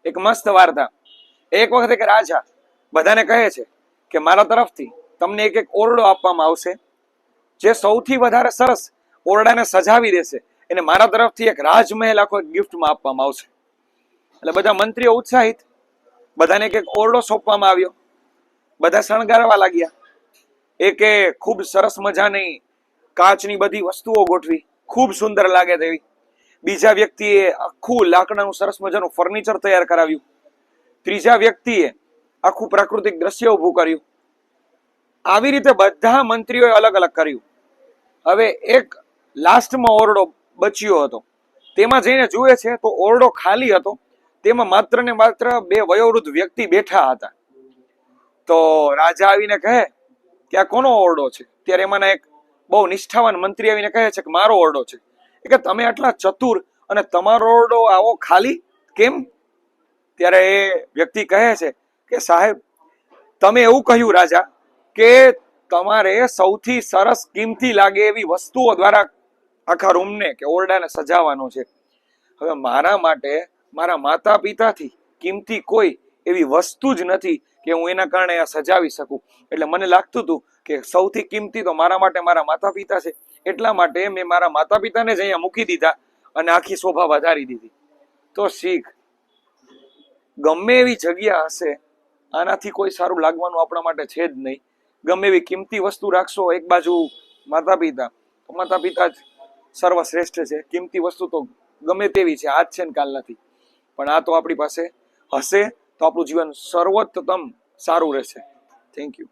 એક મસ્ત વાર્તા. એક વખત એક રાજા બધાને કહે છે કે મારા તરફથી તમને એક એક ઓરડો આપવામાં આવશે, જે સૌથી વધારે સરસ ઓરડાને સજાવી દેશે એને મારા તરફથી એક રાજમહેલ આખો ગિફ્ટમાં આપવામાં આવશે. એટલે બધા મંત્રીઓ ઉત્સાહિત, બધાને એક એક ઓરડો સોંપવામાં આવ્યો. બધા શણગારવા લાગ્યા. એકે ખૂબ સરસ મજાની કાચની બધી વસ્તુઓ ગોઠવી, ખૂબ સુંદર લાગે તેવી. બીજા વ્યક્તિએ આખું લાકડાનું સરસ મજાનું ફર્નિચર તૈયાર કરાવ્યું. ત્રીજા વ્યક્તિએ આખું પ્રાકૃતિક દ્રશ્ય ઊભું કર્યું. આવી રીતે બધા મંત્રીઓએ અલગ અલગ કર્યું. હવે એક લાસ્ટમાં ઓરડો બચ્યો હતો. તેમાં જઈને જુએ છે તો ઓરડો ખાલી હતો. તેમાં માત્ર ને માત્ર બે વયોવૃદ્ધ વ્યક્તિ બેઠા હતા. તો રાજા આવીને કહે કે આ કોનો ઓરડો છે? ત્યારે એમાંના એક બહુ નિષ્ઠાવાન મંત્રી આવીને કહે છે કે મારો ઓરડો છે. કે તમે આટલા ચતુર અને તમારો ઓરડો આવો ખાલી કેમ? ત્યારે એ વ્યક્તિ કહે છે કે સાહેબ, તમે એવું કહ્યું રાજા કે તમારે સૌથી સરસ કિંમતી લાગે એવી વસ્તુઓ દ્વારા આખા રૂમને કે ઓરડાને સજાવવાનો છે. હવે મારા માટે મારા માતા પિતાથી કિંમતી કોઈ એવી વસ્તુ જ નથી કે હું એના કારણે આ સજાવી શકું. એટલે મને લાગતું હતું કે સૌથી કિંમતી તો મારા માટે મારા માતા પિતા છે. એટલા માટે મેં મારા માતા પિતાને જ અહીંયા મૂકી દીધા અને આખી શોભા વધારી દીધી. તો શીખ, ગમે એવી જગ્યા હશે, આનાથી કોઈ સારું લાગવાનું આપણા માટે છે જ નહીં. ગમે એવી કિંમતી વસ્તુ રાખશો એક બાજુ માતા પિતા, તો માતા પિતા જ સર્વશ્રેષ્ઠ છે. કિંમતી વસ્તુ તો ગમે તેવી છે, આજ છે ને કાલ નથી. પણ આ તો આપણી પાસે હશે તો આપણું જીવન સર્વોત્તમ સારું રહેશે. Thank you.